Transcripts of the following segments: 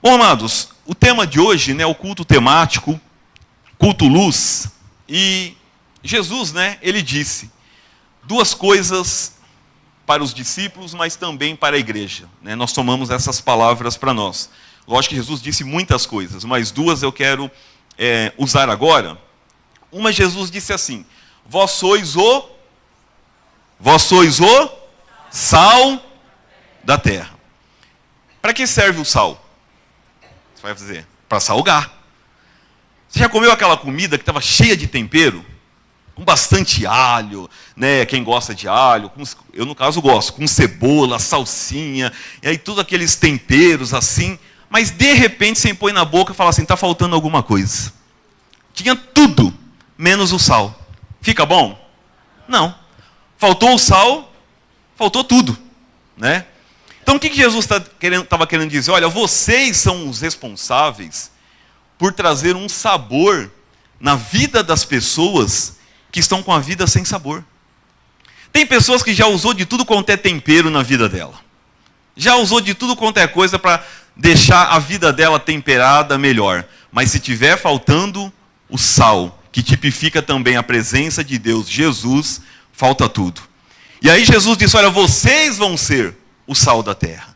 Bom, amados, o tema de hoje, né, o culto temático, culto luz, e Jesus, né, ele disse duas coisas para os discípulos, mas também para a igreja, né? Nós tomamos essas palavras para nós. Lógico que Jesus disse muitas coisas, mas duas eu quero usar agora. Uma, Jesus disse assim: vós sois o sal da terra. Para que serve o sal? Você vai dizer, para salgar. Você já comeu aquela comida que estava cheia de tempero? Com bastante alho, né? Quem gosta de alho, eu no caso gosto, com cebola, salsinha, e aí todos aqueles temperos assim, mas de repente você põe na boca e fala assim, está faltando alguma coisa. Tinha tudo, menos o sal. Fica bom? Não. Faltou o sal, faltou tudo, né? Então o que Jesus estava querendo dizer? Olha, vocês são os responsáveis por trazer um sabor na vida das pessoas que estão com a vida sem sabor. Tem pessoas que já usou de tudo quanto é tempero na vida dela. Já usou de tudo quanto é coisa para deixar a vida dela temperada melhor. Mas se tiver faltando o sal, que tipifica também a presença de Deus, Jesus, falta tudo. E aí Jesus disse, olha, vocês vão ser o sal da terra.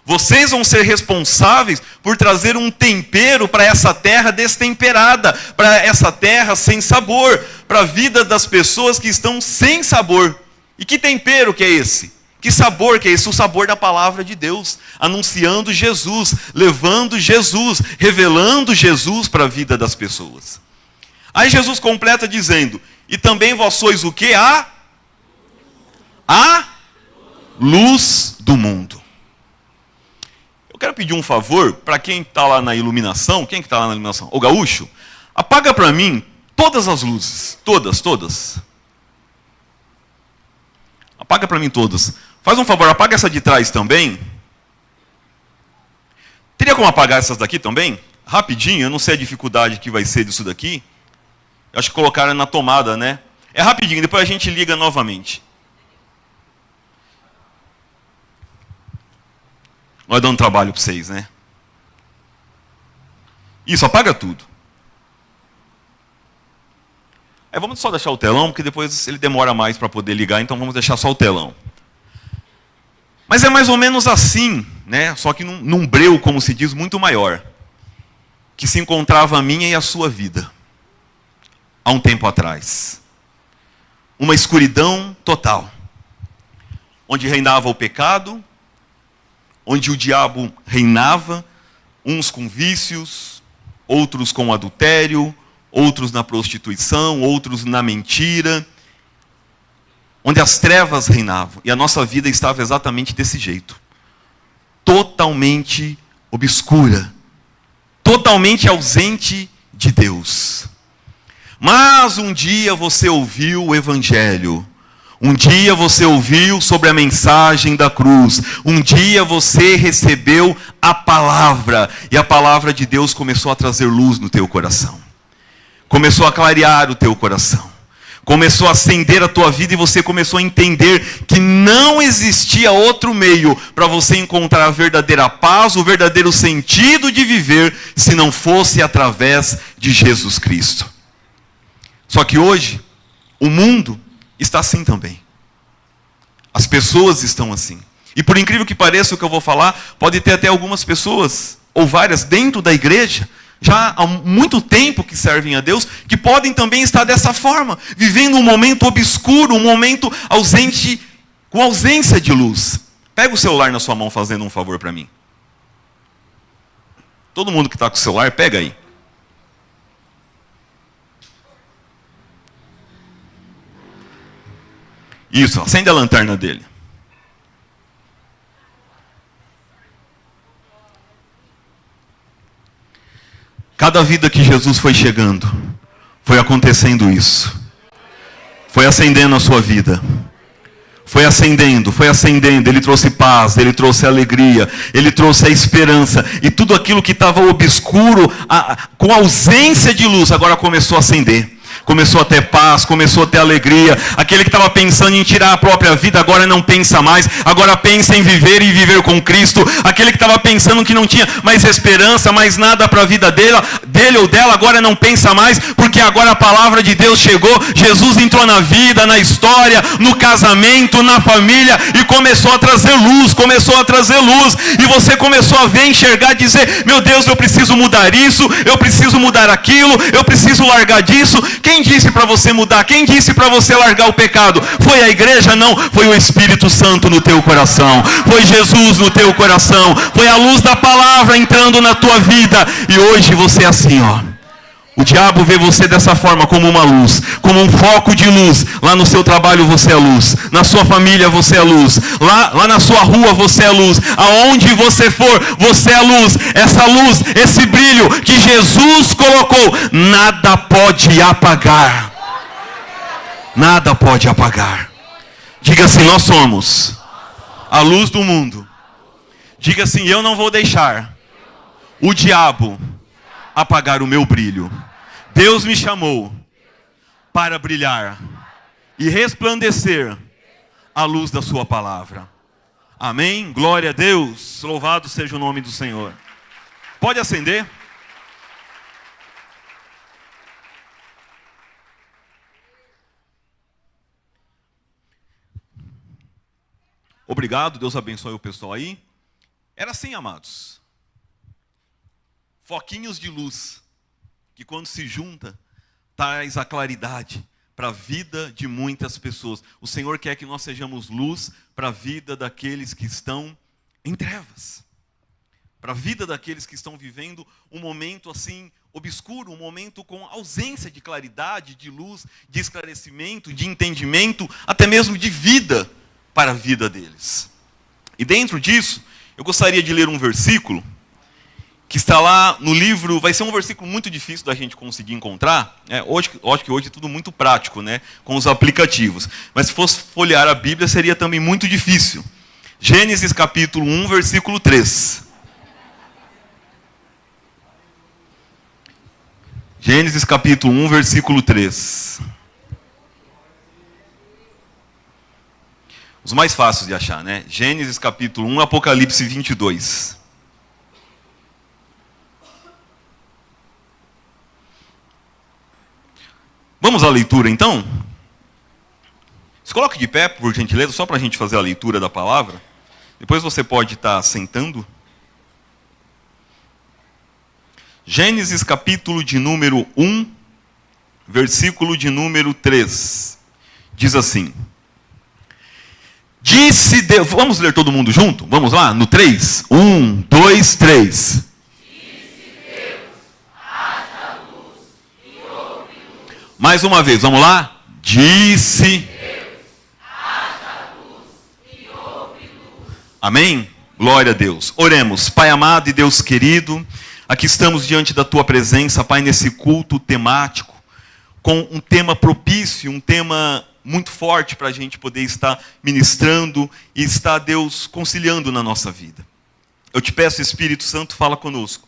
Vocês vão ser responsáveis por trazer um tempero para essa terra destemperada, para essa terra sem sabor, para a vida das pessoas que estão sem sabor. E que tempero que é esse? Que sabor que é esse? O sabor da palavra de Deus, anunciando Jesus, levando Jesus, revelando Jesus para a vida das pessoas. Aí Jesus completa dizendo, e também vós sois o quê? A luz do mundo. Eu quero pedir um favor para quem está lá na iluminação. Quem que está lá na iluminação? O Gaúcho. Apaga para mim todas as luzes. Todas. Apaga para mim todas. Faz um favor, apaga essa de trás também. Teria como apagar essas daqui também? Rapidinho, eu não sei a dificuldade que vai ser disso daqui. Eu acho que colocaram na tomada, né? É rapidinho, depois a gente liga novamente. Vai dar um trabalho para vocês, né? Isso, apaga tudo. Aí vamos só deixar o telão, porque depois ele demora mais para poder ligar, então vamos deixar só o telão. Mas é mais ou menos assim, né? Só que num breu, como se diz, muito maior, que se encontrava a minha e a sua vida, há um tempo atrás. Uma escuridão total, onde reinava o pecado, onde o diabo reinava, uns com vícios, outros com adultério, outros na prostituição, outros na mentira, onde as trevas reinavam, e a nossa vida estava exatamente desse jeito, totalmente obscura, totalmente ausente de Deus. Mas um dia você ouviu o Evangelho, um dia você ouviu sobre a mensagem da cruz. Um dia você recebeu a palavra. E a palavra de Deus começou a trazer luz no teu coração. Começou a clarear o teu coração. Começou a acender a tua vida e você começou a entender que não existia outro meio para você encontrar a verdadeira paz, o verdadeiro sentido de viver, se não fosse através de Jesus Cristo. Só que hoje, o mundo está assim também. As pessoas estão assim. E por incrível que pareça o que eu vou falar, pode ter até algumas pessoas, ou várias, dentro da igreja, já há muito tempo que servem a Deus, que podem também estar dessa forma, vivendo um momento obscuro, um momento ausente, com ausência de luz. Pega o celular na sua mão, fazendo um favor para mim. Todo mundo que está com o celular, pega aí. Isso, acende a lanterna dele. Cada vida que Jesus foi chegando, foi acontecendo isso. Foi acendendo a sua vida. Foi acendendo. Ele trouxe paz, ele trouxe alegria, ele trouxe a esperança. E tudo aquilo que estava obscuro, com ausência de luz, agora começou a acender. começou a ter paz, começou a ter alegria. Aquele que estava pensando em tirar a própria vida, agora não pensa mais, agora pensa em viver e viver com Cristo. Aquele que estava pensando que não tinha mais esperança, mais nada para a vida dele ou dela, agora não pensa mais, porque agora a palavra de Deus chegou, Jesus entrou na vida, na história, no casamento, na família, e começou a trazer luz, e você começou a ver, enxergar, dizer, meu Deus, eu preciso mudar isso, eu preciso mudar aquilo, eu preciso largar disso. Quem disse para você mudar? Quem disse para você largar o pecado? Foi a igreja? Não, foi o Espírito Santo no teu coração, foi Jesus no teu coração, foi a luz da palavra entrando na tua vida, e hoje você é assim, ó. O diabo vê você dessa forma, como uma luz, como um foco de luz. Lá no seu trabalho você é luz, na sua família você é luz, lá na sua rua você é luz, aonde você for você é luz. Essa luz, esse brilho que Jesus colocou, nada pode apagar. Nada pode apagar. Diga assim, nós somos a luz do mundo. Diga assim, eu não vou deixar o diabo apagar o meu brilho. Deus me chamou para brilhar e resplandecer a luz da sua palavra. Amém? Glória a Deus. Louvado seja o nome do Senhor. Pode acender? Obrigado, Deus abençoe o pessoal aí. Era assim, amados. Foquinhos de luz, que quando se junta, traz a claridade para a vida de muitas pessoas. O Senhor quer que nós sejamos luz para a vida daqueles que estão em trevas. Para a vida daqueles que estão vivendo um momento assim obscuro, um momento com ausência de claridade, de luz, de esclarecimento, de entendimento, até mesmo de vida para a vida deles. E dentro disso, eu gostaria de ler um versículo que está lá no livro, vai ser um versículo muito difícil da gente conseguir encontrar. Acho que hoje é tudo muito prático, né, com os aplicativos. Mas se fosse folhear a Bíblia, seria também muito difícil. Gênesis capítulo 1, versículo 3. Gênesis capítulo 1, versículo 3. Os mais fáceis de achar, né? Gênesis capítulo 1, Apocalipse 22. Vamos à leitura, então? Se coloque de pé, por gentileza, só para a gente fazer a leitura da palavra. Depois você pode estar sentando. Gênesis capítulo de número 1, versículo de número 3. Diz assim. Disse Deus... Vamos ler todo mundo junto? Vamos lá? No 3? 1, 2, 3. Mais uma vez, vamos lá? Disse Deus, haja luz e houve luz. Amém? Glória a Deus. Oremos. Pai amado e Deus querido, aqui estamos diante da Tua presença, Pai, nesse culto temático, com um tema propício, um tema muito forte para a gente poder estar ministrando e estar, Deus, conciliando na nossa vida. Eu te peço, Espírito Santo, fala conosco,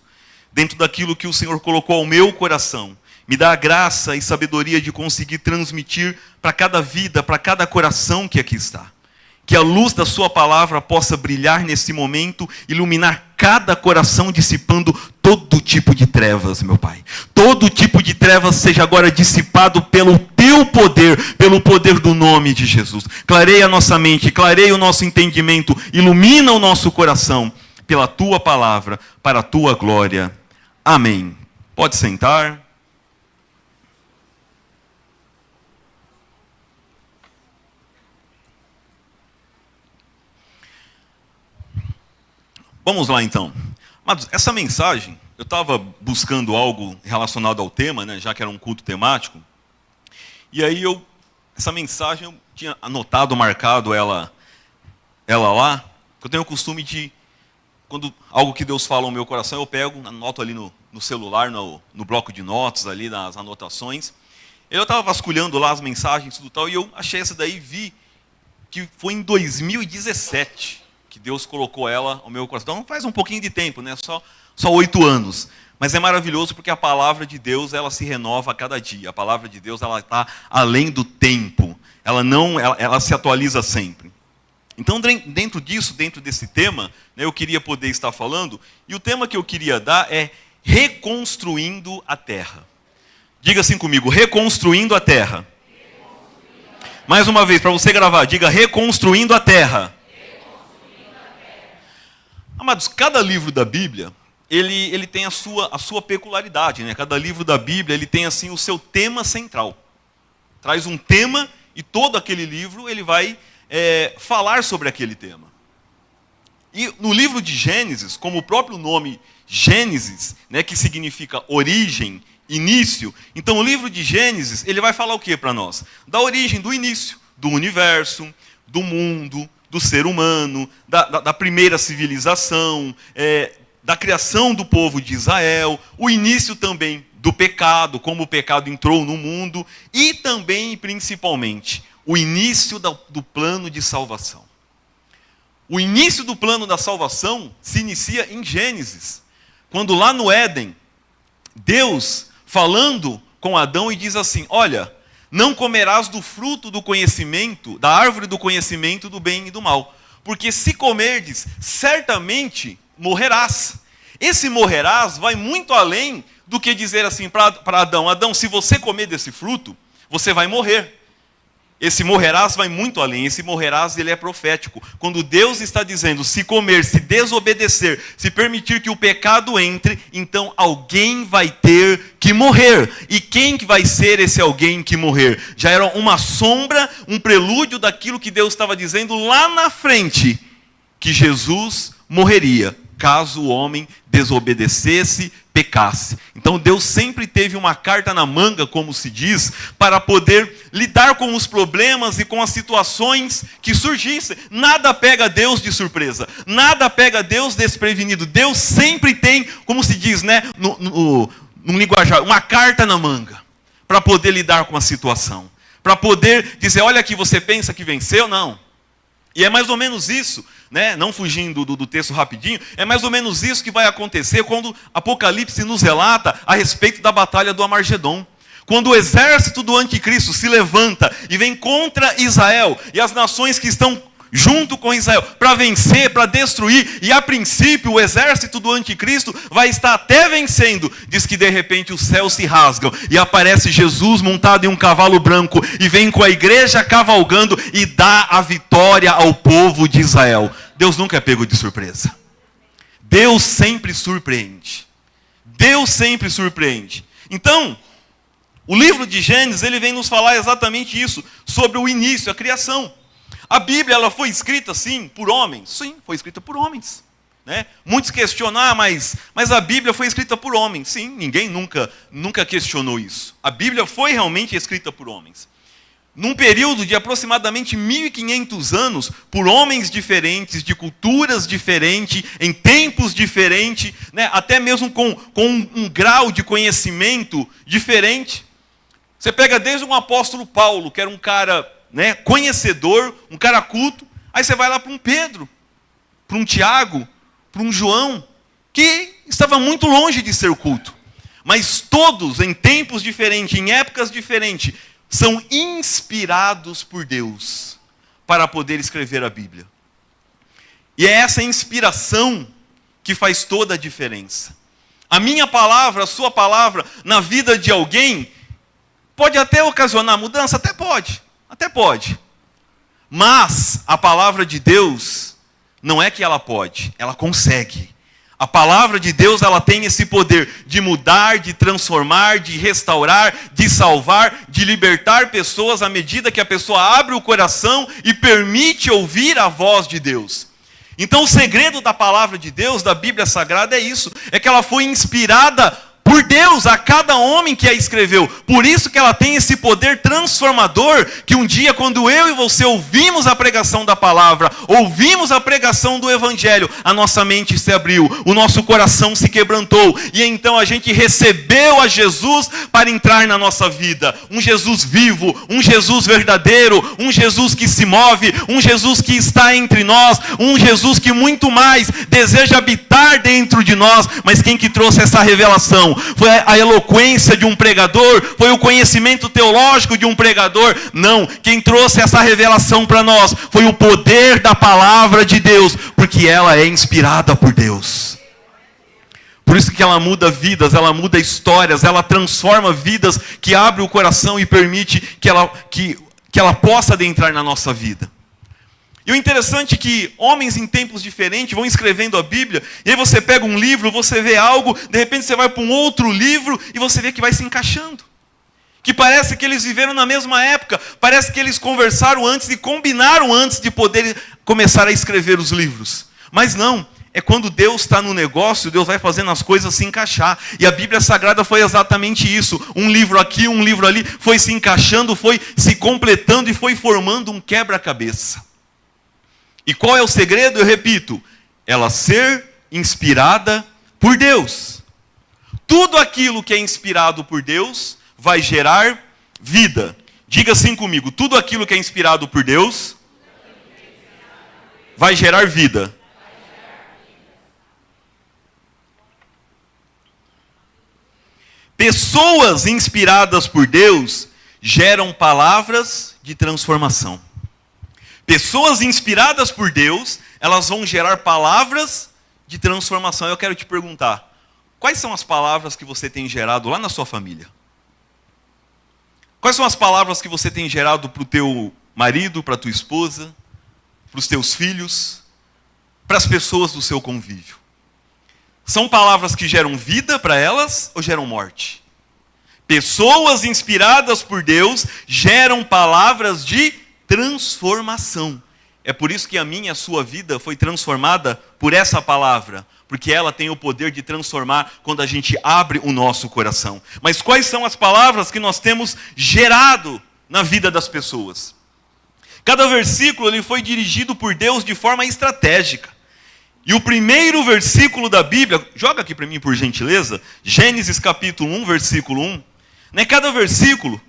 dentro daquilo que o Senhor colocou ao meu coração. Me dá a graça e sabedoria de conseguir transmitir para cada vida, para cada coração que aqui está. Que a luz da sua palavra possa brilhar nesse momento, iluminar cada coração, dissipando todo tipo de trevas, meu Pai. Todo tipo de trevas seja agora dissipado pelo teu poder, pelo poder do nome de Jesus. Clareia a nossa mente, clareia o nosso entendimento, ilumina o nosso coração, pela tua palavra, para a tua glória. Amém. Pode sentar. Vamos lá então. Mas essa mensagem, eu estava buscando algo relacionado ao tema, né, já que era um culto temático. E aí essa mensagem eu tinha anotado, marcado ela lá. Eu tenho o costume de, quando algo que Deus fala ao meu coração, eu pego, anoto ali no celular, no bloco de notas, ali nas anotações. Eu estava vasculhando lá as mensagens e tudo tal, e eu achei essa daí, vi que foi em 2017. Que Deus colocou ela ao meu coração. Então faz um pouquinho de tempo, né? Só 8 anos. Mas é maravilhoso porque a palavra de Deus, ela se renova a cada dia. A palavra de Deus, ela está além do tempo. Ela se atualiza sempre. Então, dentro disso, dentro desse tema, né, eu queria poder estar falando, e o tema que eu queria dar é reconstruindo a terra. Diga assim comigo, reconstruindo a terra. Mais uma vez, para você gravar, diga reconstruindo a terra. Amados, cada livro da Bíblia, ele tem a sua peculiaridade, né? Cada livro da Bíblia, ele tem assim o seu tema central. Traz um tema e todo aquele livro, ele vai falar sobre aquele tema. E no livro de Gênesis, como o próprio nome Gênesis, né, que significa origem, início. Então o livro de Gênesis, ele vai falar o que para nós? Da origem, do início, do universo, do mundo, do ser humano, da primeira civilização, da criação do povo de Israel, o início também do pecado, como o pecado entrou no mundo, e também, e principalmente, o início do plano de salvação. O início do plano da salvação se inicia em Gênesis, quando lá no Éden, Deus falando com Adão e diz assim, olha, não comerás do fruto do conhecimento, da árvore do conhecimento do bem e do mal, porque se comerdes, certamente morrerás. Esse morrerás vai muito além do que dizer assim para Adão, Adão, se você comer desse fruto, você vai morrer. Esse morrerás vai muito além, esse morrerás ele é profético. Quando Deus está dizendo, se comer, se desobedecer, se permitir que o pecado entre, então alguém vai ter que morrer. E quem que vai ser esse alguém que morrer? Já era uma sombra, um prelúdio daquilo que Deus estava dizendo lá na frente, que Jesus morreria, caso o homem desobedecesse, pecasse. Então Deus sempre teve uma carta na manga, como se diz, para poder lidar com os problemas e com as situações que surgissem. Nada pega Deus de surpresa, nada pega Deus desprevenido. Deus sempre tem, como se diz, né, no linguajar, uma carta na manga, para poder lidar com a situação. Para poder dizer, olha aqui, você pensa que venceu? Não. E é mais ou menos isso, né? Não fugindo do texto rapidinho, é mais ou menos isso que vai acontecer quando Apocalipse nos relata a respeito da batalha do Armagedon. Quando o exército do anticristo se levanta e vem contra Israel e as nações que estão junto com Israel para vencer, para destruir, e a princípio o exército do anticristo vai estar até vencendo, diz que de repente os céus se rasgam e aparece Jesus montado em um cavalo branco e vem com a igreja cavalgando e dá a vitória ao povo de Israel. Deus nunca é pego de surpresa. Deus sempre surpreende. Deus sempre surpreende. Então, o livro de Gênesis, ele vem nos falar exatamente isso, sobre o início, a criação. A Bíblia, ela foi escrita, sim, por homens? Sim, foi escrita por homens. Né? Muitos questionam, mas a Bíblia foi escrita por homens. Sim, ninguém nunca questionou isso. A Bíblia foi realmente escrita por homens. Num período de aproximadamente 1.500 anos, por homens diferentes, de culturas diferentes, em tempos diferentes, né? Até mesmo com um grau de conhecimento diferente. Você pega desde um apóstolo Paulo, que era um cara, né, conhecedor, um cara culto, aí você vai lá para um Pedro, para um Tiago, para um João, que estava muito longe de ser culto. Mas todos, em tempos diferentes, em épocas diferentes, são inspirados por Deus para poder escrever a Bíblia. E é essa inspiração que faz toda a diferença. A minha palavra, a sua palavra, na vida de alguém, pode até ocasionar mudança? Até pode. Até pode. Mas a palavra de Deus, não é que ela pode, ela consegue. A palavra de Deus, ela tem esse poder de mudar, de transformar, de restaurar, de salvar, de libertar pessoas à medida que a pessoa abre o coração e permite ouvir a voz de Deus. Então o segredo da palavra de Deus, da Bíblia Sagrada é isso, é que ela foi inspirada por Deus, a cada homem que a escreveu. Por isso que ela tem esse poder transformador, que um dia, quando eu e você ouvimos a pregação da palavra, ouvimos a pregação do evangelho, a nossa mente se abriu, o nosso coração se quebrantou, e então a gente recebeu a Jesus para entrar na nossa vida. Um Jesus vivo, um Jesus verdadeiro, um Jesus que se move, um Jesus que está entre nós, um Jesus que muito mais deseja habitar dentro de nós. Mas quem que trouxe essa revelação? Foi a eloquência de um pregador? Foi o conhecimento teológico de um pregador? Não, quem trouxe essa revelação para nós foi o poder da palavra de Deus, porque ela é inspirada por Deus. Por isso que ela muda vidas, ela muda histórias, ela transforma vidas, que abre o coração e permite que ela possa adentrar na nossa vida. E o interessante é que homens em tempos diferentes vão escrevendo a Bíblia, e aí você pega um livro, você vê algo, de repente você vai para um outro livro, e você vê que vai se encaixando. Que parece que eles viveram na mesma época, parece que eles conversaram antes e combinaram antes de poder começar a escrever os livros. Mas não, é quando Deus está no negócio, Deus vai fazendo as coisas se encaixar. E a Bíblia Sagrada foi exatamente isso. Um livro aqui, um livro ali, foi se encaixando, foi se completando e foi formando um quebra-cabeça. E qual é o segredo? Eu repito, ela ser inspirada por Deus. Tudo aquilo que é inspirado por Deus vai gerar vida. Diga assim comigo, tudo aquilo que é inspirado por Deus vai gerar vida. Pessoas inspiradas por Deus geram palavras de transformação. Pessoas inspiradas por Deus, elas vão gerar palavras de transformação. Eu quero te perguntar, quais são as palavras que você tem gerado lá na sua família? Quais são as palavras que você tem gerado para o teu marido, para a tua esposa, para os teus filhos, para as pessoas do seu convívio? São palavras que geram vida para elas ou geram morte? Pessoas inspiradas por Deus geram palavras de transformação. É por isso que a minha e a sua vida foi transformada por essa palavra, porque ela tem o poder de transformar quando a gente abre o nosso coração. Mas quais são as palavras que nós temos gerado na vida das pessoas? Cada versículo ele foi dirigido por Deus de forma estratégica. E o primeiro versículo da Bíblia, joga aqui para mim por gentileza, Gênesis capítulo 1, versículo 1. Não é cada versículo,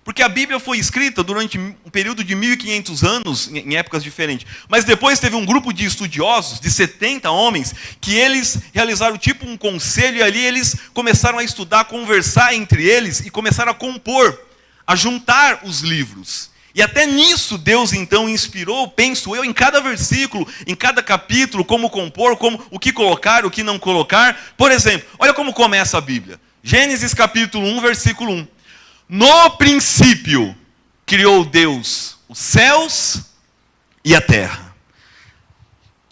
porque a Bíblia foi escrita durante um período de 1500 anos, em épocas diferentes. Mas depois teve um grupo de estudiosos, de 70 homens, que eles realizaram tipo um conselho, e ali eles começaram a estudar, a conversar entre eles, e começaram a compor, a juntar os livros. E até nisso Deus então inspirou, penso eu, em cada versículo, em cada capítulo, como compor, como o que colocar, o que não colocar. Por exemplo, olha como começa a Bíblia. Gênesis capítulo 1, versículo 1. No princípio criou Deus os céus e a terra.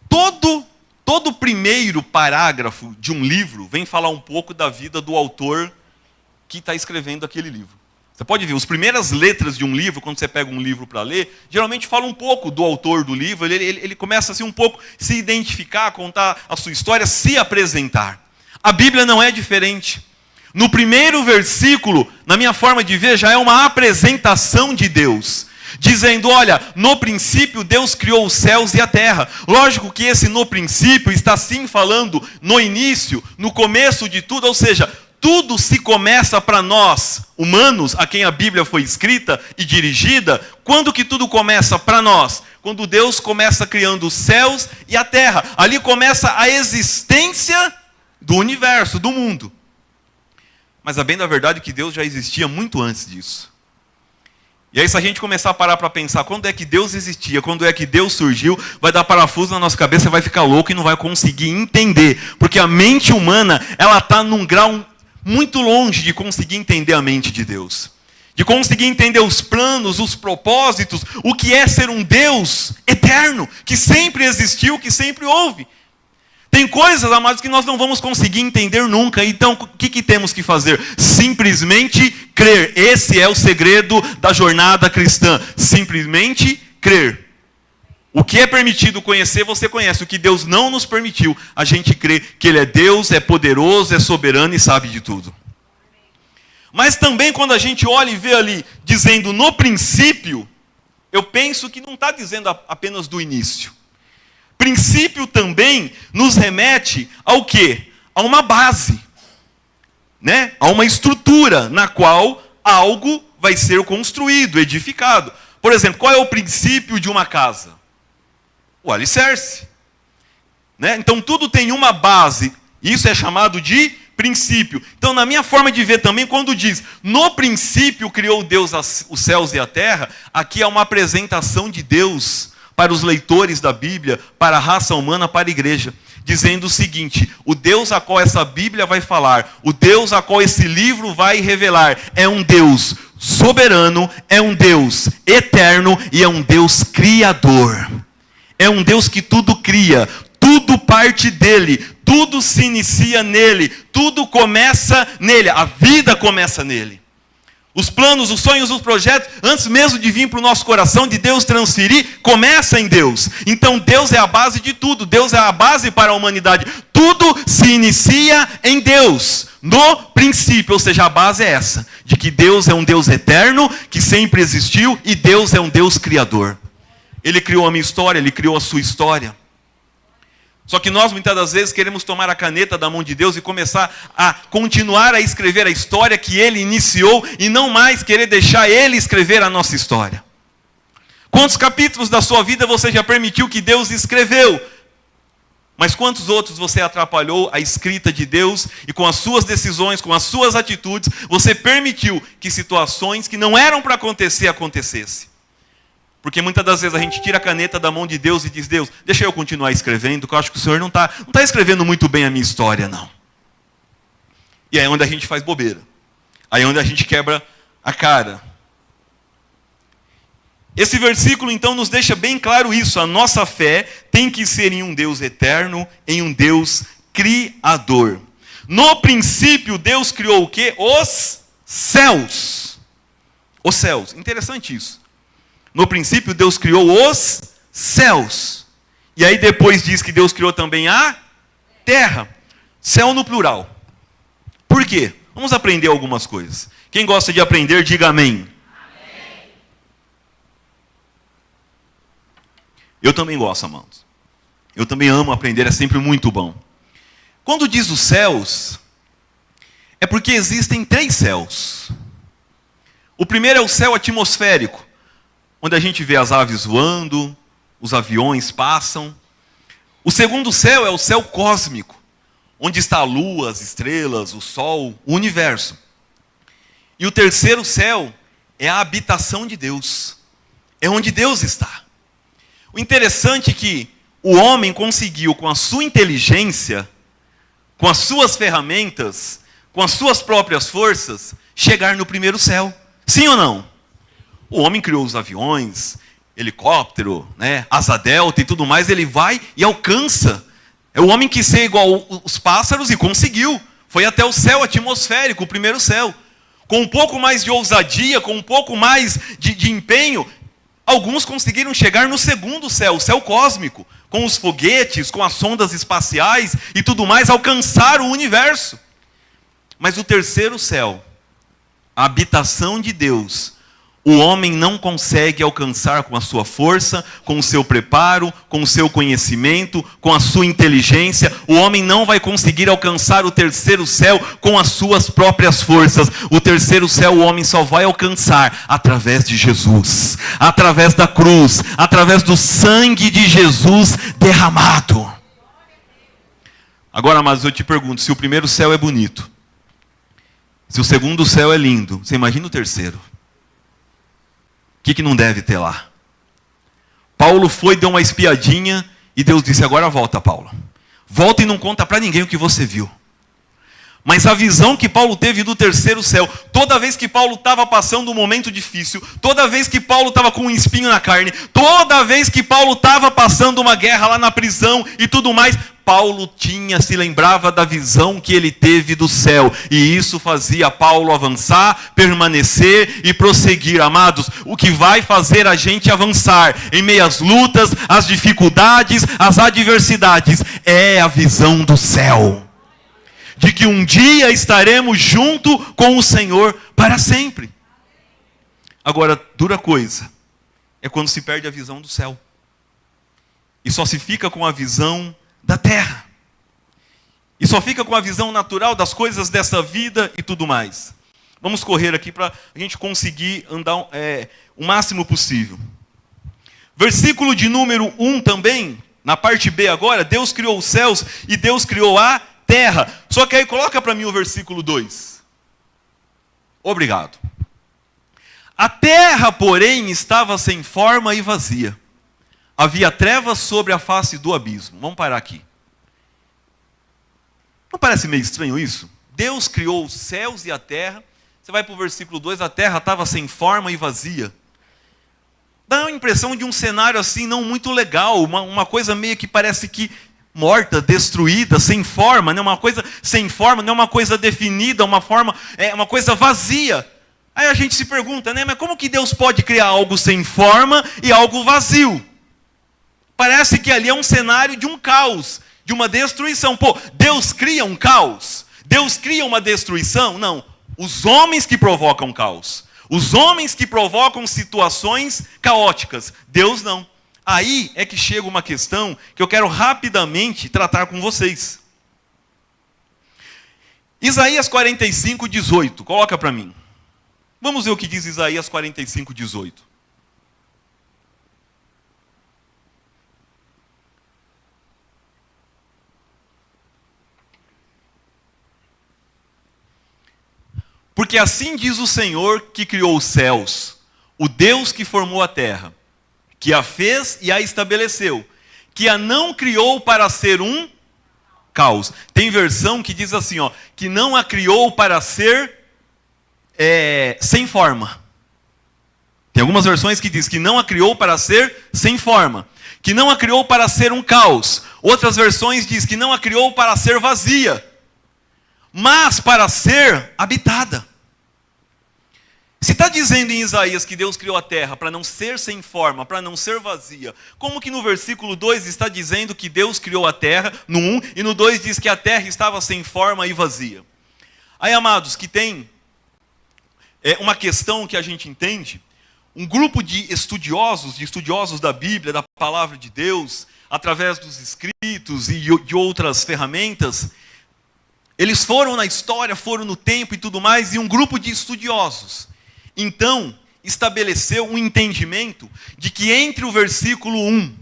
Todo primeiro parágrafo de um livro vem falar um pouco da vida do autor que está escrevendo aquele livro. Você pode ver, as primeiras letras de um livro, quando você pega um livro para ler, geralmente fala um pouco do autor do livro, ele começa assim um pouco a se identificar, contar a sua história, se apresentar. A Bíblia não é diferente. No primeiro versículo, na minha forma de ver, já é uma apresentação de Deus, dizendo, olha, no princípio Deus criou os céus e a terra. Lógico que esse no princípio está sim falando no início, no começo de tudo, ou seja, tudo se começa para nós, humanos, a quem a Bíblia foi escrita e dirigida. Quando que tudo começa para nós? Quando Deus começa criando os céus e a terra. Ali começa a existência do universo, do mundo. Mas a bem da verdade é que Deus já existia muito antes disso. E aí se a gente começar a parar para pensar, quando é que Deus existia, quando é que Deus surgiu, vai dar parafuso na nossa cabeça, vai ficar louco e não vai conseguir entender. Porque a mente humana, ela está num grau muito longe de conseguir entender a mente de Deus. De conseguir entender os planos, os propósitos, o que é ser um Deus eterno, que sempre existiu, que sempre houve. Tem coisas, amados, que nós não vamos conseguir entender nunca. Então, o que temos que fazer? Simplesmente crer. Esse é o segredo da jornada cristã. Simplesmente crer. O que é permitido conhecer, você conhece. O que Deus não nos permitiu, a gente crê que Ele é Deus, é poderoso, é soberano e sabe de tudo. Mas também quando a gente olha e vê ali, dizendo no princípio, eu penso que não está dizendo apenas do início. Princípio também nos remete ao quê? A uma base, né? A uma estrutura na qual algo vai ser construído, edificado. Por exemplo, qual é o princípio de uma casa? O alicerce, né? Então tudo tem uma base, isso é chamado de princípio. Então, na minha forma de ver também, quando diz, no princípio criou Deus os céus e a terra, aqui é uma apresentação de Deus para os leitores da Bíblia, para a raça humana, para a igreja, dizendo o seguinte: o Deus a qual essa Bíblia vai falar, o Deus a qual esse livro vai revelar, é um Deus soberano, é um Deus eterno e é um Deus criador. É um Deus que tudo cria, tudo parte dele, tudo se inicia nele, tudo começa nele, a vida começa nele. Os planos, os sonhos, os projetos, antes mesmo de vir para o nosso coração, de Deus transferir, começa em Deus. Então Deus é a base de tudo, Deus é a base para a humanidade. Tudo se inicia em Deus, no princípio, ou seja, a base é essa, de que Deus é um Deus eterno, que sempre existiu, e Deus é um Deus criador. Ele criou a minha história, Ele criou a sua história. Só que nós, muitas das vezes, queremos tomar a caneta da mão de Deus e começar a continuar a escrever a história que Ele iniciou e não mais querer deixar Ele escrever a nossa história. Quantos capítulos da sua vida você já permitiu que Deus escreveu? Mas quantos outros você atrapalhou a escrita de Deus e com as suas decisões, com as suas atitudes, você permitiu que situações que não eram para acontecer, acontecessem? Porque muitas das vezes a gente tira a caneta da mão de Deus e diz: Deus, deixa eu continuar escrevendo, que eu acho que o Senhor não está escrevendo muito bem a minha história, não. E aí é onde a gente faz bobeira. Aí é onde a gente quebra a cara. Esse versículo então nos deixa bem claro isso. A nossa fé tem que ser em um Deus eterno, em um Deus criador. No princípio Deus criou o quê? Os céus. Os céus. Interessante isso. No princípio, Deus criou os céus. E aí depois diz que Deus criou também a terra. Céu no plural. Por quê? Vamos aprender algumas coisas. Quem gosta de aprender, diga amém. Amém. Eu também gosto, amados. Eu também amo aprender, é sempre muito bom. Quando diz os céus, é porque existem 3 céus. O primeiro é o céu atmosférico, onde a gente vê as aves voando, os aviões passam. O segundo céu é o céu cósmico, onde está a lua, as estrelas, o sol, o universo. E o terceiro céu é a habitação de Deus. É onde Deus está. O interessante é que o homem conseguiu, com a sua inteligência, com as suas ferramentas, com as suas próprias forças, chegar no primeiro céu. Sim ou não? O homem criou os aviões, helicóptero, né, asa delta e tudo mais, ele vai e alcança. É o homem que ser igual os pássaros e conseguiu. Foi até o céu atmosférico, o primeiro céu. Com um pouco mais de ousadia, com um pouco mais de empenho, alguns conseguiram chegar no segundo céu, o céu cósmico, com os foguetes, com as sondas espaciais e tudo mais, alcançar o universo. Mas o terceiro céu, a habitação de Deus, o homem não consegue alcançar com a sua força, com o seu preparo, com o seu conhecimento, com a sua inteligência. O homem não vai conseguir alcançar o terceiro céu com as suas próprias forças. O terceiro céu o homem só vai alcançar através de Jesus, através da cruz, através do sangue de Jesus derramado. Agora, mas eu te pergunto, se o primeiro céu é bonito, se o segundo céu é lindo, você imagina o terceiro? O que não deve ter lá? Paulo foi, deu uma espiadinha e Deus disse: agora volta, Paulo. Volta e não conta para ninguém o que você viu. Mas a visão que Paulo teve do terceiro céu, toda vez que Paulo estava passando um momento difícil, toda vez que Paulo estava com um espinho na carne, toda vez que Paulo estava passando uma guerra lá na prisão e tudo mais, Paulo se lembrava da visão que ele teve do céu. E isso fazia Paulo avançar, permanecer e prosseguir. Amados, o que vai fazer a gente avançar em meio às lutas, às dificuldades, às adversidades, é a visão do céu. de que um dia estaremos junto com o Senhor para sempre. Agora, dura coisa é quando se perde a visão do céu. E só se fica com a visão da terra. E só fica com a visão natural das coisas dessa vida e tudo mais. Vamos correr aqui para a gente conseguir andar o máximo possível. Versículo de número 1 também, na parte B agora, Deus criou os céus e Deus criou a terra. Só que aí coloca para mim o versículo 2. Obrigado. A terra, porém, estava sem forma e vazia. Havia trevas sobre a face do abismo. Vamos parar aqui. Não parece meio estranho isso? Deus criou os céus e a terra. Você vai para o versículo 2, a terra estava sem forma e vazia. Dá a impressão de um cenário assim não muito legal, uma coisa meio que parece que morta, destruída, sem forma, né? Uma coisa sem forma, não é uma coisa definida, uma coisa vazia. Aí a gente se pergunta, né? Mas como que Deus pode criar algo sem forma e algo vazio? Parece que ali é um cenário de um caos, de uma destruição. Pô, Deus cria um caos? Deus cria uma destruição? Não. Os homens que provocam caos. Os homens que provocam situações caóticas. Deus não. Aí é que chega uma questão que eu quero rapidamente tratar com vocês. Isaías 45, 18. Coloca para mim. Vamos ver o que diz Isaías 45, 18. Porque assim diz o Senhor que criou os céus, o Deus que formou a terra, que a fez e a estabeleceu, que a não criou para ser um caos. Tem versão que diz assim, ó, que não a criou para ser sem forma. Tem algumas versões que diz que não a criou para ser sem forma, que não a criou para ser um caos. Outras versões diz que não a criou para ser vazia, mas para ser habitada. Se está dizendo em Isaías que Deus criou a terra para não ser sem forma, para não ser vazia, como que no versículo 2 está dizendo que Deus criou a terra, no 1, e no 2 diz que a terra estava sem forma e vazia? Aí, amados, que tem uma questão que a gente entende, um grupo de estudiosos da Bíblia, da palavra de Deus, através dos escritos e de outras ferramentas, eles foram na história, foram no tempo e tudo mais, e um grupo de estudiosos, então, estabeleceu um entendimento de que entre o versículo 1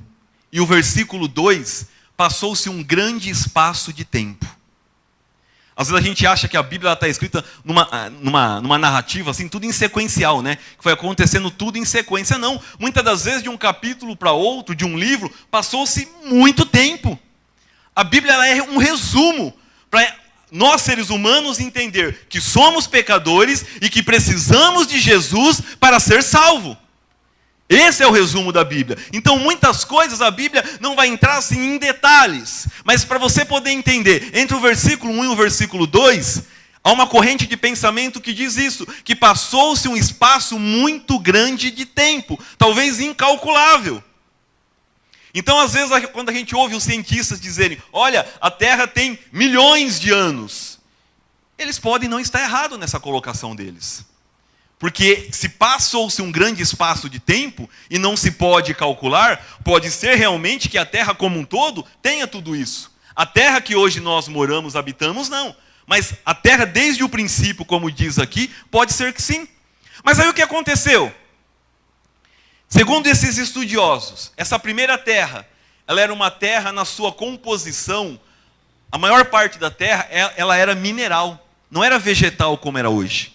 e o versículo 2, passou-se um grande espaço de tempo. Às vezes a gente acha que a Bíblia está escrita numa narrativa, assim, tudo em sequencial, né? Que foi acontecendo tudo em sequência. Não, muitas das vezes de um capítulo para outro, de um livro, passou-se muito tempo. A Bíblia ela é um resumo para nós, seres humanos, entender que somos pecadores e que precisamos de Jesus para ser salvo. Esse é o resumo da Bíblia. Então, muitas coisas a Bíblia não vai entrar assim em detalhes. Mas para você poder entender, entre o versículo 1 e o versículo 2, há uma corrente de pensamento que diz isso, que passou-se um espaço muito grande de tempo, talvez incalculável. Então, às vezes, quando a gente ouve os cientistas dizerem, olha, a Terra tem milhões de anos, eles podem não estar errados nessa colocação deles. Porque se passou-se um grande espaço de tempo e não se pode calcular, pode ser realmente que a Terra como um todo tenha tudo isso. A Terra que hoje nós moramos, habitamos, não. Mas a Terra desde o princípio, como diz aqui, pode ser que sim. Mas aí o que aconteceu? Segundo esses estudiosos, essa primeira terra, ela era uma terra na sua composição, a maior parte da terra, ela era mineral, não era vegetal como era hoje.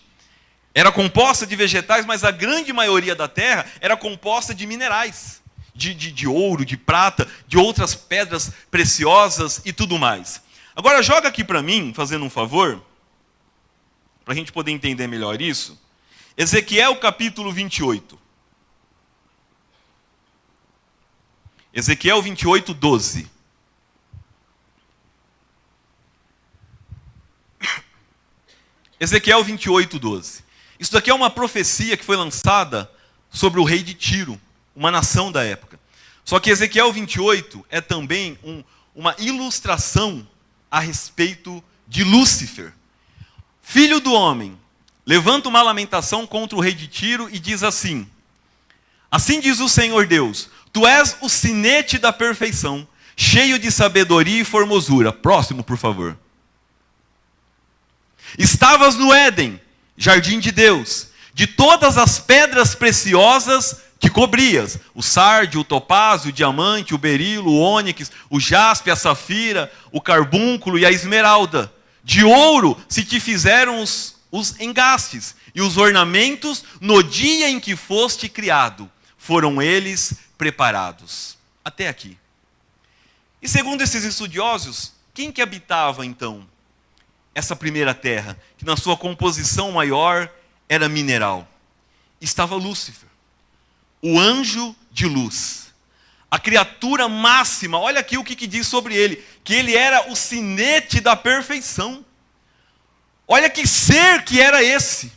Era composta de vegetais, mas a grande maioria da terra era composta de minerais, de ouro, de prata, de outras pedras preciosas e tudo mais. Agora joga aqui para mim, fazendo um favor, para a gente poder entender melhor isso, Ezequiel capítulo 28. Ezequiel 28, 12. Ezequiel 28, 12. Isso daqui é uma profecia que foi lançada sobre o rei de Tiro, uma nação da época. Só que Ezequiel 28 é também uma ilustração a respeito de Lúcifer, filho do homem, levanta uma lamentação contra o rei de Tiro e diz assim: assim diz o Senhor Deus, tu és o sinete da perfeição, cheio de sabedoria e formosura. Próximo, por favor. Estavas no Éden, jardim de Deus, de todas as pedras preciosas que cobrias, o sárdio, o topázio, o diamante, o berilo, o ônix, o jaspe, a safira, o carbúnculo e a esmeralda. De ouro se te fizeram os engastes, e os ornamentos no dia em que foste criado, foram eles preparados. Até aqui. E segundo esses estudiosos, quem que habitava então essa primeira terra, que na sua composição maior era mineral? Estava Lúcifer, o anjo de luz, a criatura máxima. Olha aqui o que diz sobre ele, que ele era o sinete da perfeição. Olha que ser que era esse.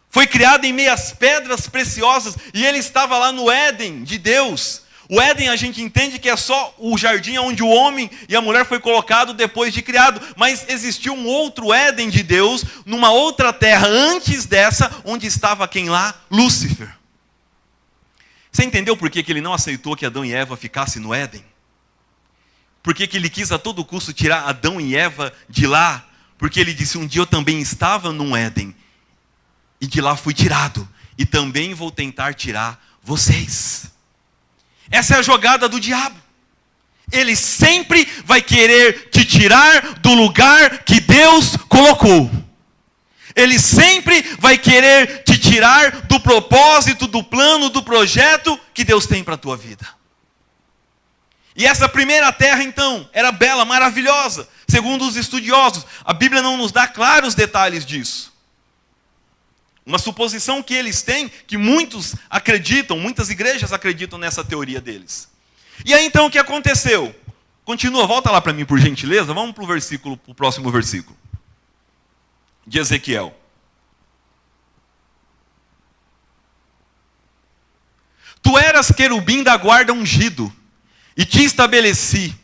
Foi criado em meio às pedras preciosas, e ele estava lá no Éden de Deus. O Éden a gente entende que é só o jardim onde o homem e a mulher foi colocado depois de criado. Mas existiu um outro Éden de Deus, numa outra terra antes dessa, onde estava quem lá? Lúcifer. Você entendeu por que ele não aceitou que Adão e Eva ficassem no Éden? Por que ele quis a todo custo tirar Adão e Eva de lá? Porque ele disse, um dia eu também estava num Éden, e de lá fui tirado, e também vou tentar tirar vocês. Essa é a jogada do diabo. Ele sempre vai querer te tirar do lugar que Deus colocou. Ele sempre vai querer te tirar do propósito, do plano, do projeto que Deus tem para a tua vida. E essa primeira terra, então, era bela, maravilhosa. Segundo os estudiosos, a Bíblia não nos dá claros detalhes disso. Uma suposição que eles têm, que muitos acreditam, muitas igrejas acreditam nessa teoria deles. E aí então o que aconteceu? Continua, volta lá para mim por gentileza, vamos para o próximo versículo. De Ezequiel. Tu eras querubim da guarda ungido, e te estabeleci,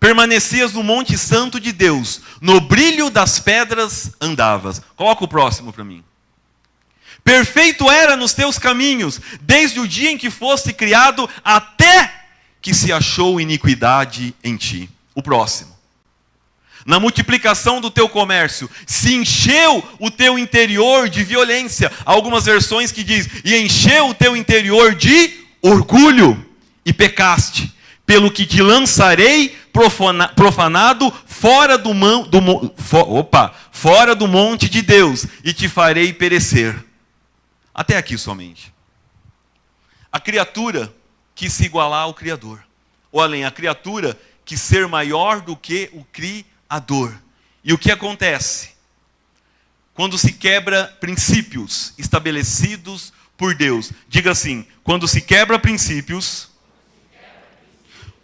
permanecias no monte santo de Deus, no brilho das pedras andavas. Coloca o próximo para mim. Perfeito era nos teus caminhos, desde o dia em que foste criado, até que se achou iniquidade em ti. O próximo. Na multiplicação do teu comércio, se encheu o teu interior de violência. Há algumas versões que diz, e encheu o teu interior de orgulho, e pecaste, pelo que te lançarei profanado fora do monte de Deus, e te farei perecer. Até aqui somente. A criatura quis se igualar ao Criador. Ou além, a criatura quis ser maior do que o Criador. E o que acontece? Quando se quebra princípios estabelecidos por Deus. Diga assim, quando se quebra princípios...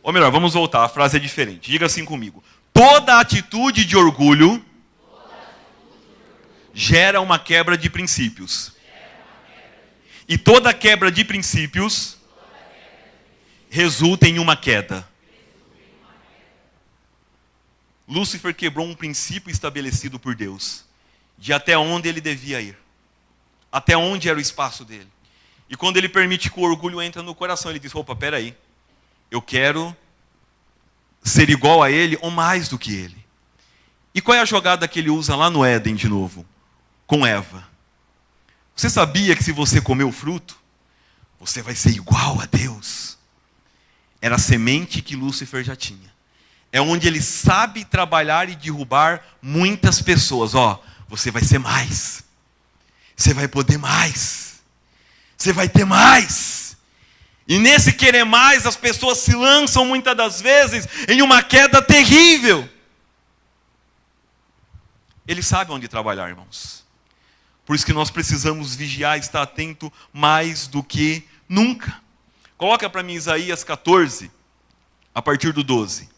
Ou melhor, vamos voltar, a frase é diferente. Diga assim comigo. Toda atitude de orgulho gera uma quebra de princípios. E toda quebra de princípios resulta em uma queda. Lúcifer quebrou um princípio estabelecido por Deus, de até onde ele devia ir, até onde era o espaço dele. E quando ele permite que o orgulho entre no coração, ele diz, opa, peraí, eu quero ser igual a ele ou mais do que ele. E qual é a jogada que ele usa lá no Éden de novo? Com Eva. Você sabia que se você comer o fruto, você vai ser igual a Deus? Era a semente que Lúcifer já tinha. É onde ele sabe trabalhar e derrubar muitas pessoas. Você vai ser mais. Você vai poder mais. Você vai ter mais. E nesse querer mais, as pessoas se lançam muitas das vezes em uma queda terrível. Ele sabe onde trabalhar, irmãos. Por isso que nós precisamos vigiar e estar atento mais do que nunca. Coloca para mim Isaías 14, a partir do 12.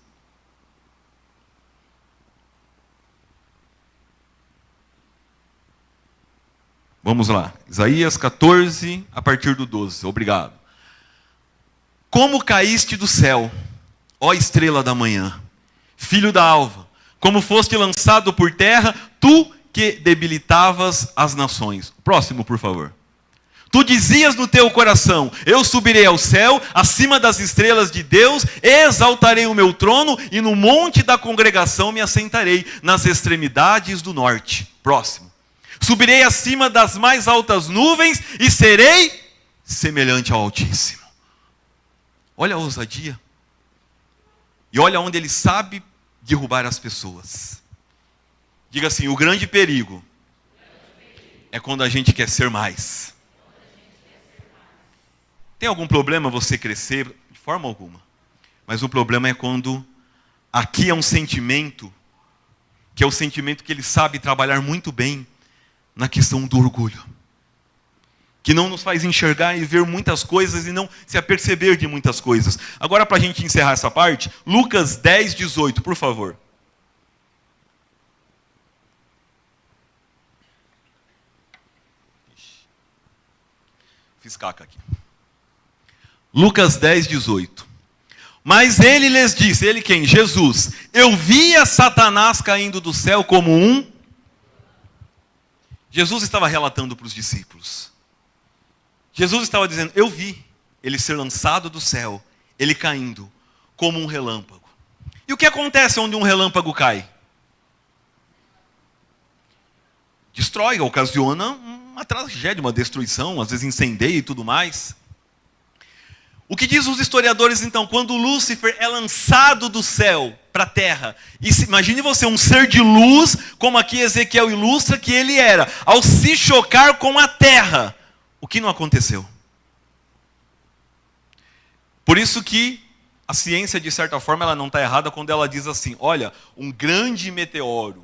Vamos lá. Isaías 14, a partir do 12. Obrigado. Como caíste do céu, ó estrela da manhã, filho da alva, como foste lançado por terra, tu que debilitavas as nações. Próximo, por favor. Tu dizias no teu coração, eu subirei ao céu, acima das estrelas de Deus, exaltarei o meu trono, e no monte da congregação me assentarei, nas extremidades do norte. Próximo. Subirei acima das mais altas nuvens, e serei semelhante ao Altíssimo. Olha a ousadia. E olha onde ele sabe derrubar as pessoas. Diga assim, o grande perigo é quando a gente quer ser mais. Tem algum problema você crescer? De forma alguma. Mas o problema é quando aqui é um sentimento, que é o sentimento que ele sabe trabalhar muito bem na questão do orgulho. Que não nos faz enxergar e ver muitas coisas e não se aperceber de muitas coisas. Agora, para a gente encerrar essa parte, Lucas 10, 18, por favor. Fiz caca aqui. Lucas 10, 18. Mas ele lhes disse, ele quem? Jesus. Eu via Satanás caindo do céu como um... Jesus estava relatando para os discípulos. Jesus estava dizendo, eu vi ele ser lançado do céu, ele caindo como um relâmpago. E o que acontece onde um relâmpago cai? Destrói, ocasiona uma tragédia, uma destruição, às vezes incendeia e tudo mais. O que diz os historiadores então, quando Lúcifer é lançado do céu para a terra, e imagine você um ser de luz, como aqui Ezequiel ilustra que ele era, ao se chocar com a terra, o que não aconteceu? Por isso que a ciência, de certa forma, ela não está errada quando ela diz assim, olha, um grande meteoro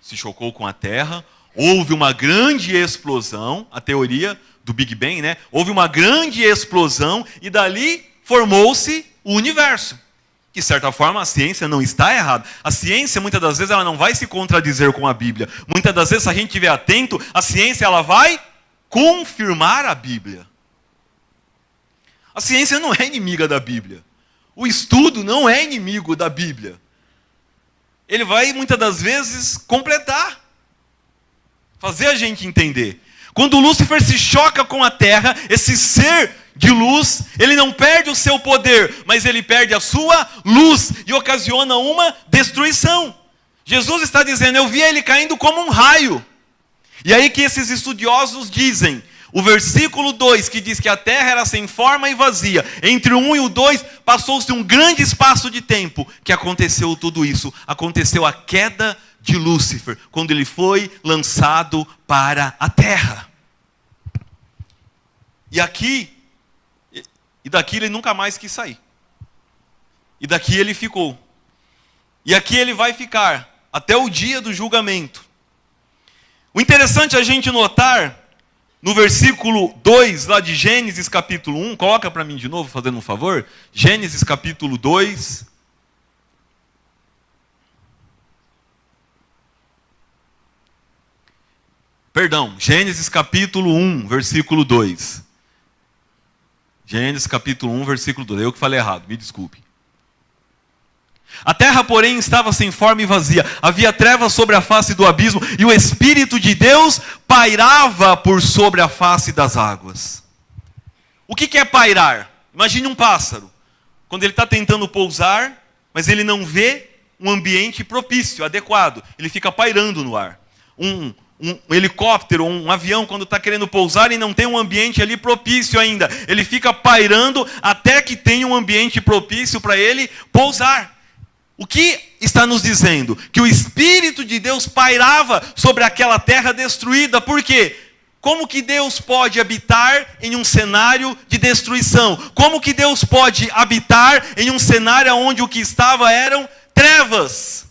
se chocou com a terra, houve uma grande explosão, a teoria do Big Bang, né? Houve uma grande explosão e dali formou-se o universo. De certa forma, a ciência não está errada. A ciência, muitas das vezes, ela não vai se contradizer com a Bíblia. Muitas das vezes, se a gente estiver atento, a ciência ela vai confirmar a Bíblia. A ciência não é inimiga da Bíblia. O estudo não é inimigo da Bíblia. Ele vai, muitas das vezes, completar. Fazer a gente entender. Quando Lúcifer se choca com a terra, esse ser de luz, ele não perde o seu poder, mas ele perde a sua luz e ocasiona uma destruição. Jesus está dizendo, eu vi ele caindo como um raio. E aí que esses estudiosos dizem, o versículo 2, que diz que a terra era sem forma e vazia, entre o 1 e o 2, passou-se um grande espaço de tempo, que aconteceu tudo isso. Aconteceu a queda de Lúcifer, quando ele foi lançado para a terra. E daqui ele nunca mais quis sair. E daqui ele ficou. E aqui ele vai ficar, até o dia do julgamento. O interessante é a gente notar, no versículo 2, lá de Gênesis capítulo 1, coloca para mim de novo, fazendo um favor. Gênesis capítulo 2. Perdão, Gênesis capítulo 1, versículo 2. Gênesis capítulo 1, versículo 2. Eu que falei errado, me desculpe. A terra, porém, estava sem forma e vazia. Havia trevas sobre a face do abismo, e o Espírito de Deus pairava por sobre a face das águas. O que é pairar? Imagine um pássaro. Quando ele está tentando pousar, mas ele não vê um ambiente propício, adequado. Ele fica pairando no ar. Um helicóptero, um avião, quando está querendo pousar e não tem um ambiente ali propício ainda. Ele fica pairando até que tenha um ambiente propício para ele pousar. O que está nos dizendo? Que o Espírito de Deus pairava sobre aquela terra destruída. Por quê? Como que Deus pode habitar em um cenário de destruição? Como que Deus pode habitar em um cenário onde o que estava eram trevas?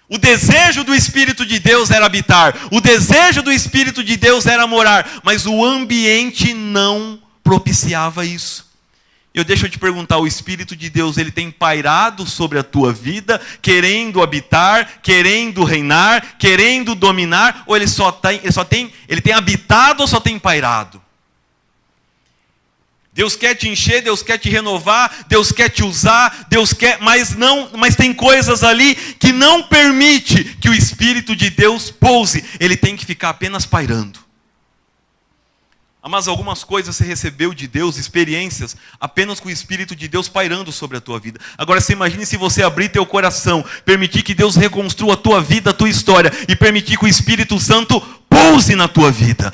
O desejo do Espírito de Deus era habitar. O desejo do Espírito de Deus era morar. Mas o ambiente não propiciava isso. Deixa eu te perguntar, o Espírito de Deus, ele tem pairado sobre a tua vida, querendo habitar, querendo reinar, querendo dominar, ou ele tem habitado ou só tem pairado? Deus quer te encher, Deus quer te renovar, Deus quer te usar, mas tem coisas ali que não permite que o Espírito de Deus pouse. Ele tem que ficar apenas pairando. Mas algumas coisas você recebeu de Deus, experiências, apenas com o Espírito de Deus pairando sobre a tua vida. Agora você imagine se você abrir teu coração, permitir que Deus reconstrua a tua vida, a tua história, e permitir que o Espírito Santo pouse na tua vida.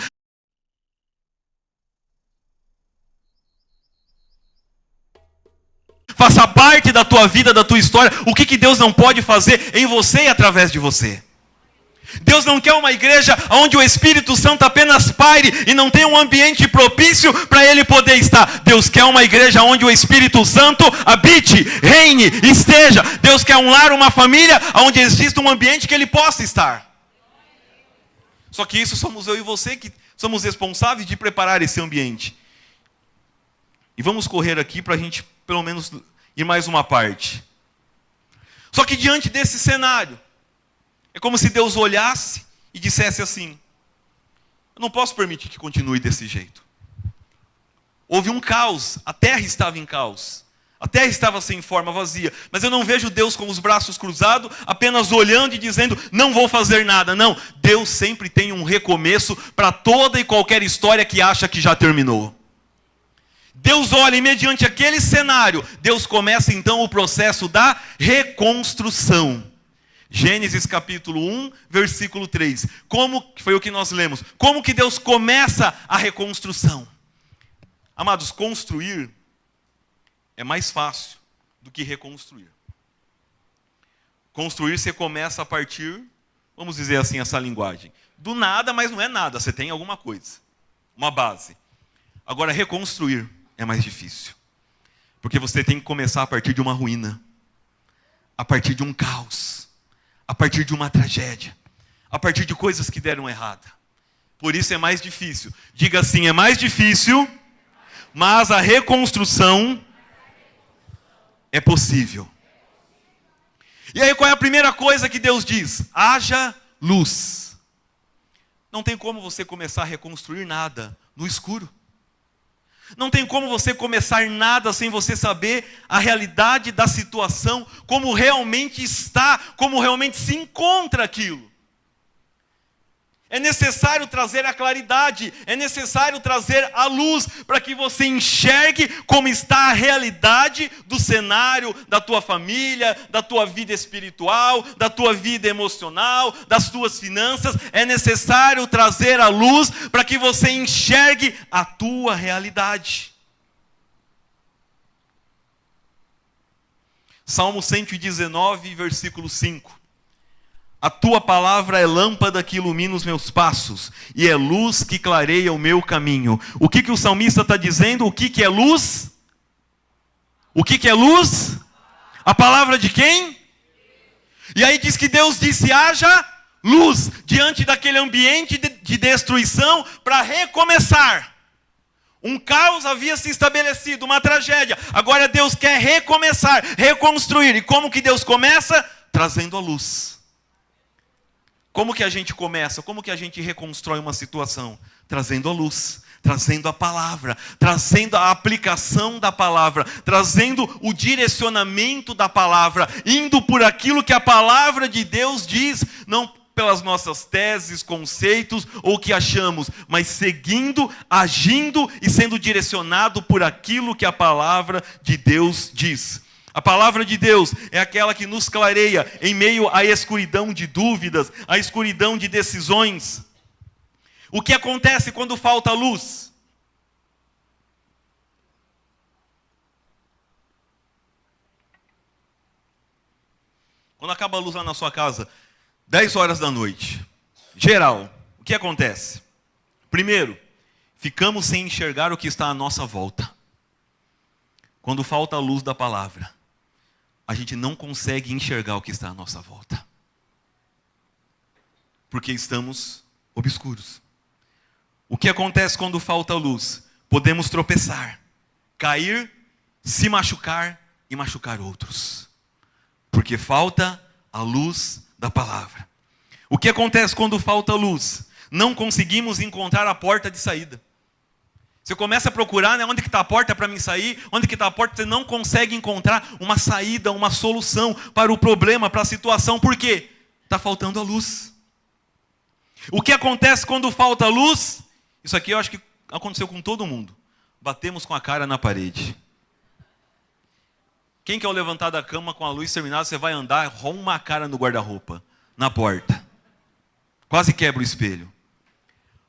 Faça parte da tua vida, da tua história. O que Deus não pode fazer em você e através de você? Deus não quer uma igreja onde o Espírito Santo apenas paire e não tenha um ambiente propício para ele poder estar. Deus quer uma igreja onde o Espírito Santo habite, reine, esteja. Deus quer um lar, uma família, onde exista um ambiente que ele possa estar. Só que isso somos eu e você que somos responsáveis de preparar esse ambiente. E vamos correr aqui para a gente, pelo menos, ir mais uma parte. Só que diante desse cenário, é como se Deus olhasse e dissesse assim: eu não posso permitir que continue desse jeito. Houve um caos, a terra estava em caos. A terra estava sem forma, vazia. Mas eu não vejo Deus com os braços cruzados, apenas olhando e dizendo, não vou fazer nada. Não, Deus sempre tem um recomeço para toda e qualquer história que acha que já terminou. Deus olha e mediante aquele cenário, Deus começa então o processo da reconstrução. Gênesis capítulo 1, versículo 3. Como, foi o que nós lemos, como que Deus começa a reconstrução? Amados, construir é mais fácil do que reconstruir. Construir você começa a partir, vamos dizer assim, essa linguagem, do nada, mas não é nada, você tem alguma coisa, uma base. Agora, reconstruir é mais difícil, porque você tem que começar a partir de uma ruína, a partir de um caos, a partir de uma tragédia, a partir de coisas que deram errado. Por isso é mais difícil. Diga assim, é mais difícil, mas a reconstrução é possível. E aí qual é a primeira coisa que Deus diz? Haja luz. Não tem como você começar a reconstruir nada no escuro. Não tem como você começar nada sem você saber a realidade da situação, como realmente está, como realmente se encontra aquilo. É necessário trazer a claridade, é necessário trazer a luz, para que você enxergue como está a realidade do cenário da tua família, da tua vida espiritual, da tua vida emocional, das tuas finanças. É necessário trazer a luz para que você enxergue a tua realidade. Salmo 119, versículo 5. A tua palavra é lâmpada que ilumina os meus passos, e é luz que clareia o meu caminho. O que o salmista está dizendo? O que é luz? O que é luz? A palavra de quem? E aí diz que Deus disse, haja luz, diante daquele ambiente de destruição, para recomeçar. Um caos havia se estabelecido, uma tragédia. Agora Deus quer recomeçar, reconstruir. E como que Deus começa? Trazendo a luz. Como que a gente começa? Como que a gente reconstrói uma situação? Trazendo a luz, trazendo a palavra, trazendo a aplicação da palavra, trazendo o direcionamento da palavra, indo por aquilo que a palavra de Deus diz, não pelas nossas teses, conceitos ou o que achamos, mas seguindo, agindo e sendo direcionado por aquilo que a palavra de Deus diz. A palavra de Deus é aquela que nos clareia em meio à escuridão de dúvidas, à escuridão de decisões. O que acontece quando falta luz? Quando acaba a luz lá na sua casa, 10 horas da noite, geral, o que acontece? Primeiro, ficamos sem enxergar o que está à nossa volta. Quando falta a luz da palavra, a gente não consegue enxergar o que está à nossa volta. Porque estamos obscuros. O que acontece quando falta luz? Podemos tropeçar, cair, se machucar e machucar outros. Porque falta a luz da palavra. O que acontece quando falta luz? Não conseguimos encontrar a porta de saída. Você começa a procurar, né, onde que está a porta para mim sair, onde que está a porta, você não consegue encontrar uma saída, uma solução para o problema, para a situação. Por quê? Está faltando a luz. O que acontece quando falta a luz? Isso aqui eu acho que aconteceu com todo mundo. Batemos com a cara na parede. Quem que ao levantar da cama com a luz terminada, você vai andar, arruma a cara no guarda-roupa, na porta. Quase quebra o espelho.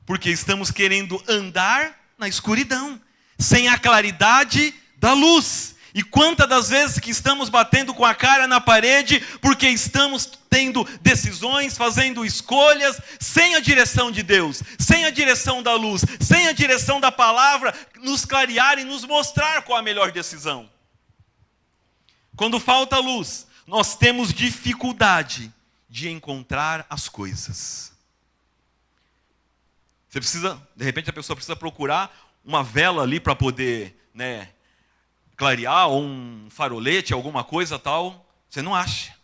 Porque estamos querendo andar na escuridão, sem a claridade da luz. E quantas das vezes que estamos batendo com a cara na parede, porque estamos tendo decisões, fazendo escolhas, sem a direção de Deus, sem a direção da luz, sem a direção da palavra, nos clarear e nos mostrar qual a melhor decisão. Quando falta luz, nós temos dificuldade de encontrar as coisas. Você precisa, de repente a pessoa precisa procurar uma vela ali para poder, né, clarear, ou um farolete, alguma coisa tal. Você não acha.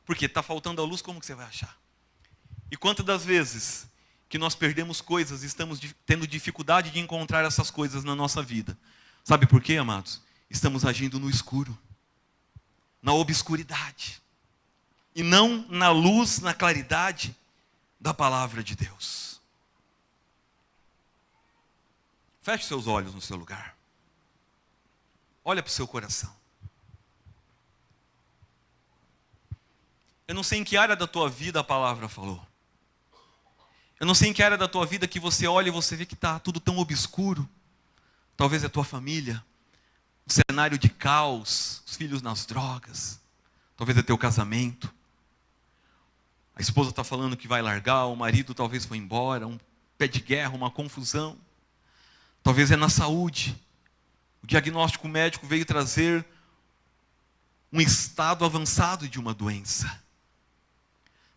Porque está faltando a luz, como que você vai achar? E quantas das vezes que nós perdemos coisas, estamos tendo dificuldade de encontrar essas coisas na nossa vida? Sabe por quê, amados? Estamos agindo no escuro, na obscuridade, e não na luz, na claridade da palavra de Deus. Feche seus olhos no seu lugar. Olha para o seu coração. Eu não sei em que área da tua vida a palavra falou. Eu não sei em que área da tua vida que você olha e você vê que está tudo tão obscuro. Talvez é a tua família, um cenário de caos, os filhos nas drogas. Talvez é teu casamento. A esposa está falando que vai largar, o marido talvez foi embora, um pé de guerra, uma confusão. Talvez é na saúde. O diagnóstico médico veio trazer um estado avançado de uma doença.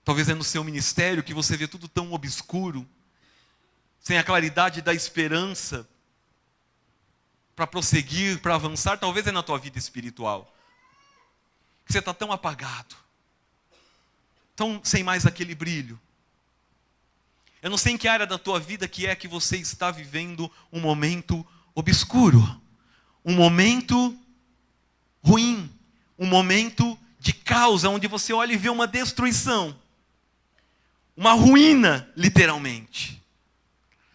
Talvez é no seu ministério que você vê tudo tão obscuro, sem a claridade da esperança para prosseguir, para avançar. Talvez é na tua vida espiritual, que você está tão apagado, tão sem mais aquele brilho. Eu não sei em que área da tua vida que você está vivendo um momento obscuro, um momento ruim, um momento de caos, onde você olha e vê uma destruição, uma ruína, literalmente.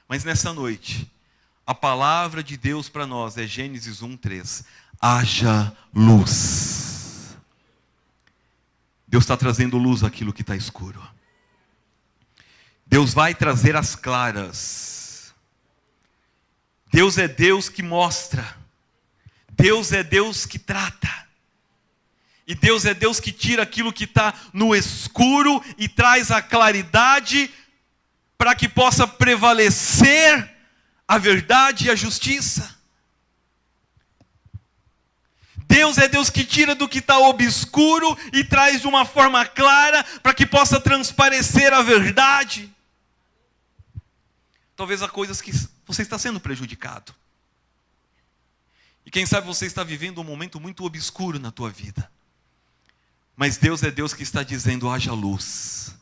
Mas nessa noite, a palavra de Deus para nós é Gênesis 1:3. Haja luz. Deus está trazendo luz àquilo que está escuro. Deus vai trazer as claras. Deus é Deus que mostra. Deus é Deus que trata. E Deus é Deus que tira aquilo que está no escuro e traz a claridade para que possa prevalecer a verdade e a justiça. Deus é Deus que tira do que está obscuro e traz de uma forma clara para que possa transparecer a verdade. Talvez há coisas que você está sendo prejudicado. E quem sabe você está vivendo um momento muito obscuro na tua vida. Mas Deus é Deus que está dizendo, haja luz.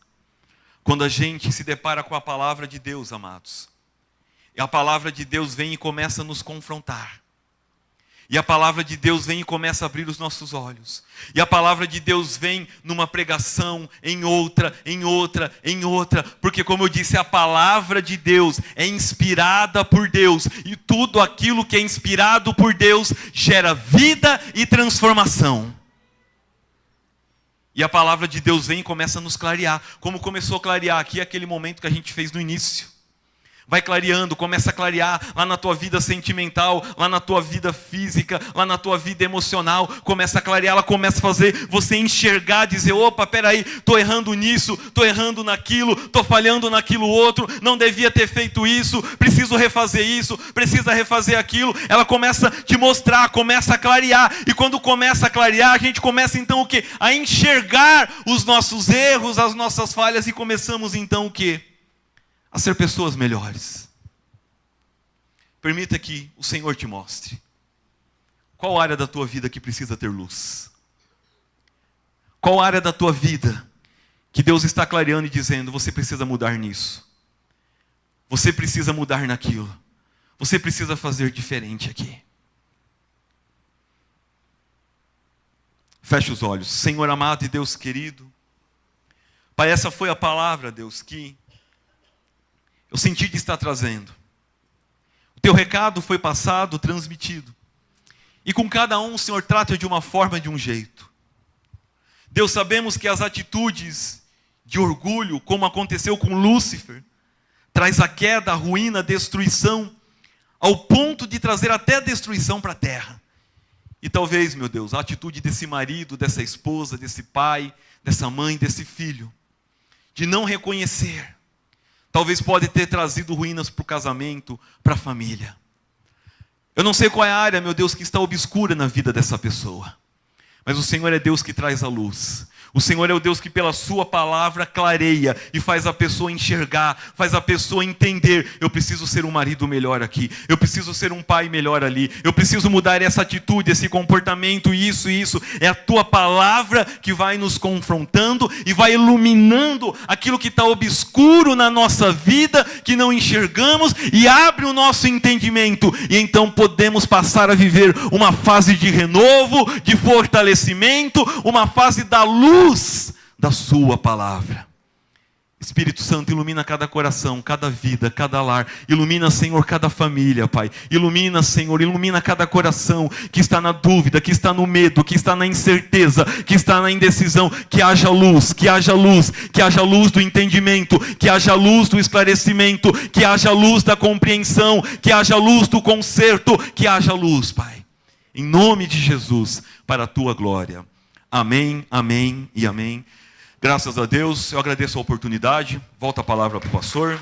Quando a gente se depara com a palavra de Deus, amados, e a palavra de Deus vem e começa a nos confrontar. E a palavra de Deus vem e começa a abrir os nossos olhos. E a palavra de Deus vem numa pregação, em outra. Porque como eu disse, a palavra de Deus é inspirada por Deus. E tudo aquilo que é inspirado por Deus gera vida e transformação. E a palavra de Deus vem e começa a nos clarear. Como começou a clarear aqui aquele momento que a gente fez no início. Vai clareando, começa a clarear lá na tua vida sentimental, lá na tua vida física, lá na tua vida emocional. Começa a clarear, ela começa a fazer você enxergar, dizer, opa, peraí, estou errando nisso, estou errando naquilo, estou falhando naquilo outro, não devia ter feito isso, preciso refazer isso, precisa refazer aquilo. Ela começa a te mostrar, começa a clarear. E quando começa a clarear, a gente começa então o quê? A enxergar os nossos erros, as nossas falhas, e começamos então o quê? A ser pessoas melhores. Permita que o Senhor te mostre. Qual área da tua vida que precisa ter luz? Qual área da tua vida que Deus está clareando e dizendo, você precisa mudar nisso. Você precisa mudar naquilo. Você precisa fazer diferente aqui. Feche os olhos. Senhor amado e Deus querido, Pai, essa foi a palavra, Deus, que eu senti de estar trazendo. O teu recado foi passado, transmitido. E com cada um o Senhor trata de uma forma, de um jeito. Deus, sabemos que as atitudes de orgulho, como aconteceu com Lúcifer, traz a queda, a ruína, a destruição, ao ponto de trazer até a destruição para a terra. E talvez, meu Deus, a atitude desse marido, dessa esposa, desse pai, dessa mãe, desse filho, de não reconhecer, talvez pode ter trazido ruínas para o casamento, para a família. Eu não sei qual é a área, meu Deus, que está obscura na vida dessa pessoa. Mas o Senhor é Deus que traz a luz. O Senhor é o Deus que pela sua palavra clareia e faz a pessoa enxergar, faz a pessoa entender. Eu preciso ser um marido melhor aqui. Eu preciso ser um pai melhor ali. Eu preciso mudar essa atitude, esse comportamento, isso e isso. É a tua palavra que vai nos confrontando e vai iluminando aquilo que está obscuro na nossa vida, que não enxergamos, e abre o nosso entendimento. E então podemos passar a viver uma fase de renovo, de fortalecimento, uma fase da luz da sua palavra. Espírito Santo, ilumina cada coração, cada vida, cada lar. Ilumina, Senhor, cada família, Pai. Ilumina, Senhor, ilumina cada coração que está na dúvida, que está no medo, que está na incerteza, que está na indecisão. Que haja luz, que haja luz, que haja luz do entendimento, que haja luz do esclarecimento, que haja luz da compreensão, que haja luz do conserto, que haja luz, Pai. Em nome de Jesus, para a tua glória. Amém, amém e amém. Graças a Deus, eu agradeço a oportunidade. Volta a palavra para o pastor.